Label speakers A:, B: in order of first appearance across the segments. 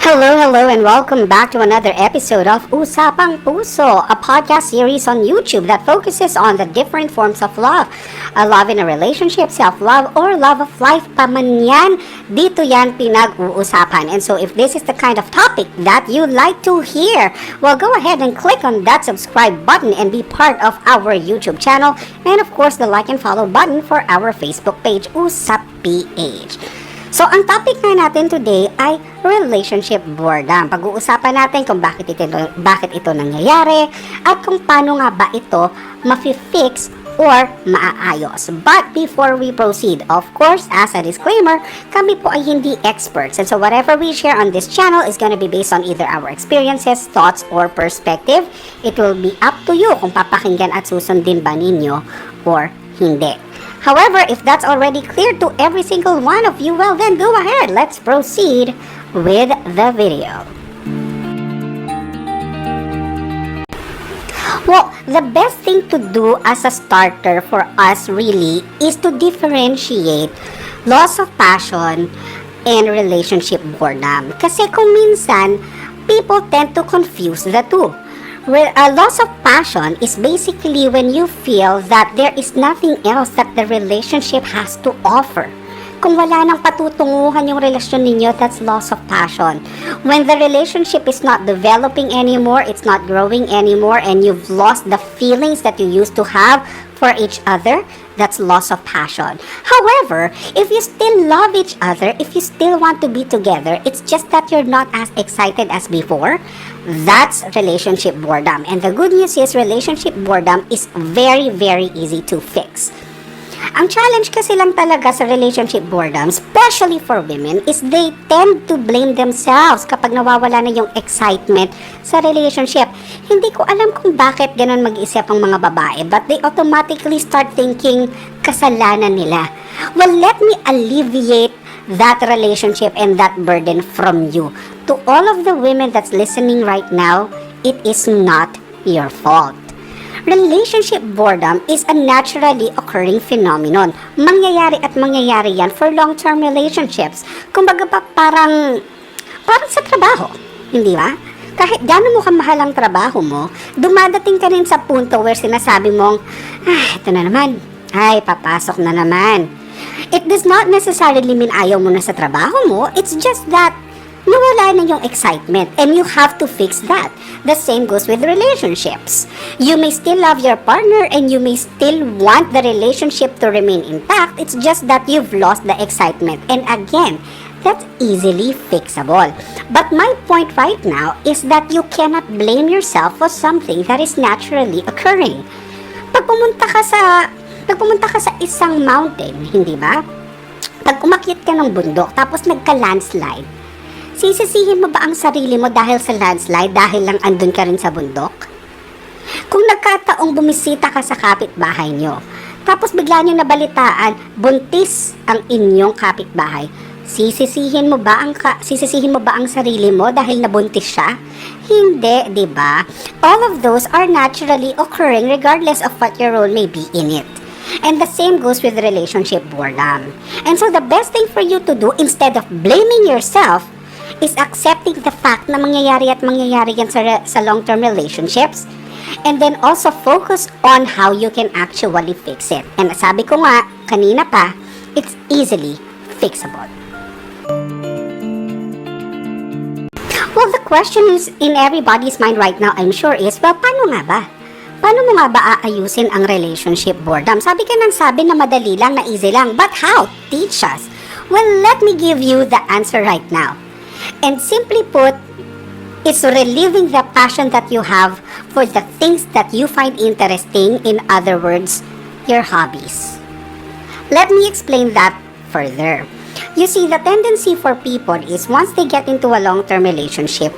A: Hello, and welcome back to another episode of Usapang Puso, a podcast series on YouTube that focuses on the different forms of love. Love in a relationship, self-love, or love of life pa man yan, dito yan pinag-uusapan. And so if this is the kind of topic that you like to hear, well, go ahead and click on that subscribe button and be part of our YouTube channel. And of course, the like and follow button for our Facebook page, UsapPH. So, ang topic nga natin today ay relationship boredom. Pag-uusapan natin kung bakit ito nangyayari at kung paano nga ba ito mafi-fix or maaayos. But before we proceed, of course, as a disclaimer, kami po ay hindi experts. And so whatever we share on this channel is going to be based on either our experiences, thoughts, or perspective. It will be up to you kung papakinggan at susundin ba ninyo or hindi. However, if that's already clear to every single one of you, well then go ahead. Let's proceed with the video. Well, the best thing to do as a starter for us really is to differentiate loss of passion and relationship boredom. Kasi kung minsan, people tend to confuse the two. A loss of passion is basically when you feel that there is nothing else that the relationship has to offer. Kung wala nang patutunguhan yung relasyon ninyo, that's loss of passion. When the relationship is not developing anymore, it's not growing anymore, and you've lost the feelings that you used to have for each other, that's loss of passion. However, if you still love each other, if you still want to be together, it's just that you're not as excited as before, that's relationship boredom. And the good news is relationship boredom is very, very easy to fix. Ang challenge kasi lang talaga sa relationship boredom, especially for women, is they tend to blame themselves kapag nawawala na yung excitement sa relationship. Hindi ko alam kung bakit ganun mag-isip ang mga babae, but they automatically start thinking kasalanan nila. Well, let me alleviate that relationship and that burden from you. To all of the women that's listening right now, it is not your fault. Relationship boredom is a naturally occurring phenomenon. Mangyayari at mangyayari yan for long-term relationships. Kumbaga pa parang sa trabaho, hindi ba? Kahit gano'n mo kamahal ang trabaho mo, dumadating ka rin sa punto where sinasabi mong, ito na naman, papasok na naman. It does not necessarily mean ayaw mo na sa trabaho mo, it's just that nawala na yung excitement and you have to fix that. The same goes with relationships. You may still love your partner and you may still want the relationship to remain intact. It's just that you've lost the excitement. And again, that's easily fixable. But my point right now is that you cannot blame yourself for something that is naturally occurring. Pag pumunta ka sa isang mountain, hindi ba? Pag umakyat ka ng bundok tapos nagka-landslide, sisisihin mo ba ang sarili mo dahil sa landslide dahil lang andun ka rin sa bundok? Kung nagkataong bumisita ka sa kapitbahay nyo, tapos bigla nyo nabalitaan, buntis ang inyong kapitbahay, sisisihin mo ba ang sarili mo dahil nabuntis siya? Hindi, di ba? All of those are naturally occurring regardless of what your role may be in it. And the same goes with relationship boredom. And so the best thing for you to do instead of blaming yourself is accepting the fact na mangyayari yan sa long-term relationships, and then also focus on how you can actually fix it. And sabi ko nga, kanina pa, it's easily fixable. Well, the question is in everybody's mind right now, I'm sure, is, well, paano nga ba? Paano mo nga ba aayusin ang relationship boredom? Sabi ka ng sabi na madali lang, na easy lang, but how? Teach us. Well, let me give you the answer right now. And simply put, it's relieving the passion that you have for the things that you find interesting. In other words, your hobbies. Let me explain that further. You see, the tendency for people is once they get into a long-term relationship,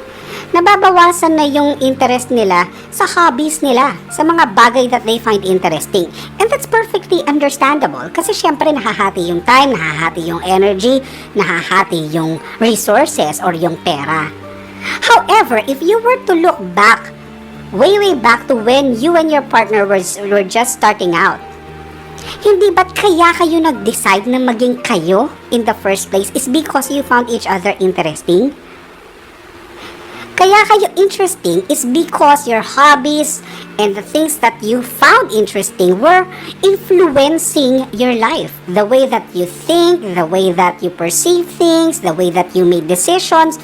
A: nababawasan na yung interest nila sa hobbies nila, sa mga bagay that they find interesting. And that's perfectly understandable kasi syempre nahahati yung time, nahahati yung energy, nahahati yung resources or yung pera. However, if you were to look back, way back to when you and your partner were just starting out, hindi ba't kaya kayo nag-decide na maging kayo in the first place is because you found each other interesting? Kaya kayo interesting is because your hobbies and the things that you found interesting were influencing your life. The way that you think, the way that you perceive things, the way that you make decisions.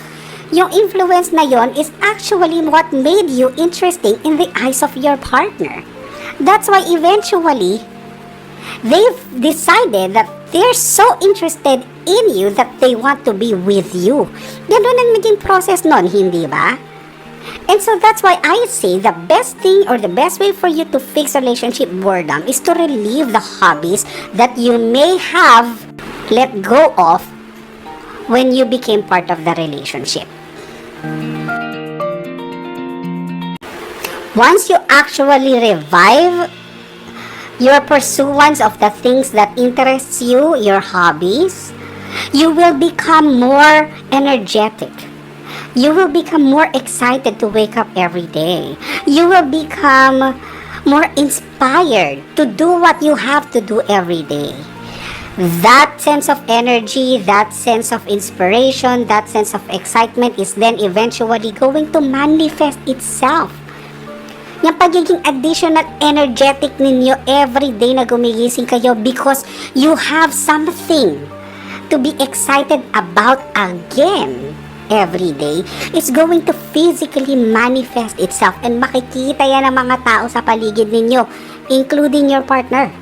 A: Yung influence na yon is actually what made you interesting in the eyes of your partner. That's why eventually, they've decided that they're so interested in you that they want to be with you. Ganun ang naging process nun, hindi ba? And so that's why I say the best thing or the best way for you to fix relationship boredom is to relieve the hobbies that you may have let go of when you became part of the relationship. Once you actually revive your pursuance of the things that interests you, your hobbies, you will become more energetic. You will become more excited to wake up every day. You will become more inspired to do what you have to do every day. That sense of energy, that sense of inspiration, that sense of excitement is then eventually going to manifest itself. Yung pagiging additional energetic ninyo every day na gumigising kayo because you have something to be excited about again every day, it's going to physically manifest itself and makikita yan ng mga tao sa paligid ninyo, including your partner.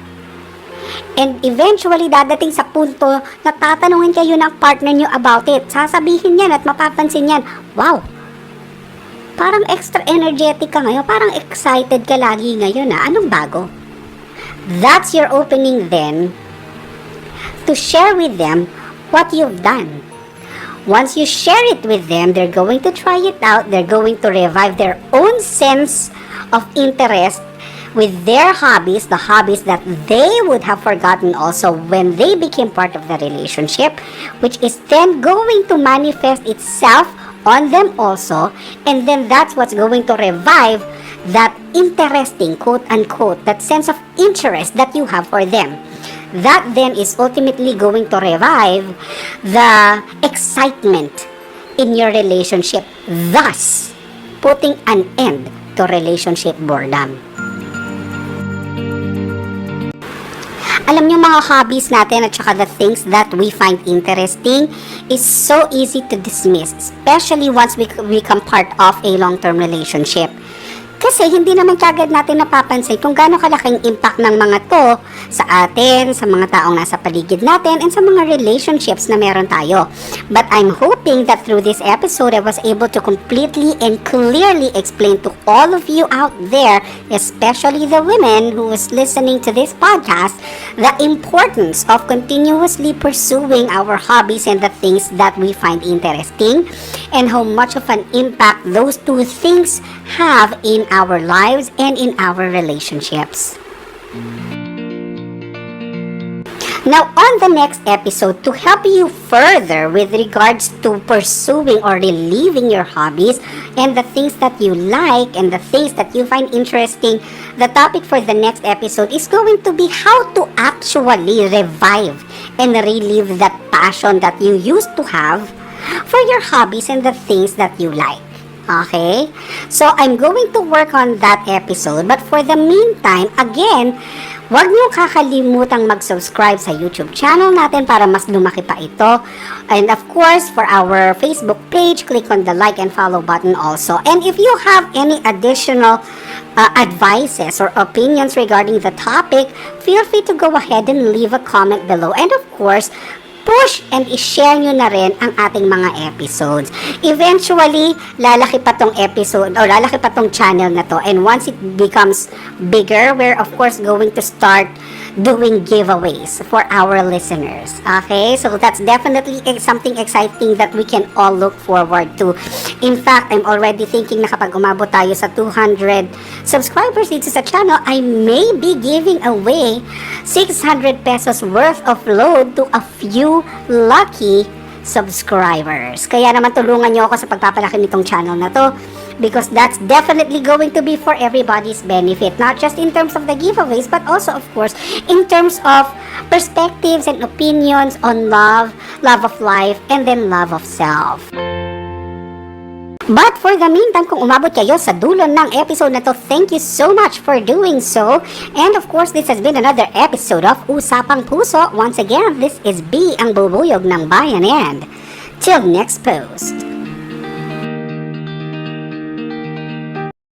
A: And eventually, dadating sa punto na tatanungin kayo ng partner nyo about it. Sasabihin yan at mapapansin yan, wow, parang extra energetic ka ngayon, parang excited ka lagi ngayon ha, anong bago? That's your opening then to share with them what you've done. Once you share it with them, they're going to try it out, they're going to revive their own sense of interest with their hobbies, the hobbies that they would have forgotten also when they became part of the relationship, which is then going to manifest itself on them also, and then that's what's going to revive that interesting, quote-unquote, that sense of interest that you have for them. That then is ultimately going to revive the excitement in your relationship, thus putting an end to relationship boredom. Alam niyo mga hobbies natin at saka the things that we find interesting is so easy to dismiss, especially once we become part of a long-term relationship. Kasi hindi naman kagad natin napapansin kung gaano kalaking impact ng mga to sa atin, sa mga taong nasa paligid natin, and sa mga relationships na meron tayo. But I'm hoping that through this episode, I was able to completely and clearly explain to all of you out there, especially the women who is listening to this podcast, the importance of continuously pursuing our hobbies and the things that we find interesting, and how much of an impact those two things have in our lives and in our relationships. Now, on the next episode, to help you further with regards to pursuing or relieving your hobbies and the things that you like and the things that you find interesting, the topic for the next episode is going to be how to actually revive and relieve that passion that you used to have for your hobbies and the things that you like. Okay? So, I'm going to work on that episode. But for the meantime, again, huwag niyo kakalimutang mag-subscribe sa YouTube channel natin para mas lumaki pa ito. And of course, for our Facebook page, click on the like and follow button also. And if you have any additional advices or opinions regarding the topic, feel free to go ahead and leave a comment below. And of course, push and i-share nyo na rin ang ating mga episodes. Eventually, lalaki pa tong episode o lalaki pa tong channel na to, and once it becomes bigger, we're of course going to start doing giveaways for our listeners. Okay? So that's definitely something exciting that we can all look forward to. In fact, I'm already thinking na kapag umabot tayo sa 200 subscribers dito sa channel, I may be giving away 600 pesos worth of load to a few lucky subscribers. Kaya naman tulungan nyo ako sa pagpapalaki nitong channel na to, because that's definitely going to be for everybody's benefit, not just in terms of the giveaways, but also of course in terms of perspectives and opinions on love, love of life, and then love of self. But for the meantime, kung umabot kayo sa dulo ng episode na to, thank you so much for doing so. And of course, this has been another episode of Usapang Puso. Once again, this is B, ang bubuyog ng bayan, and till next post.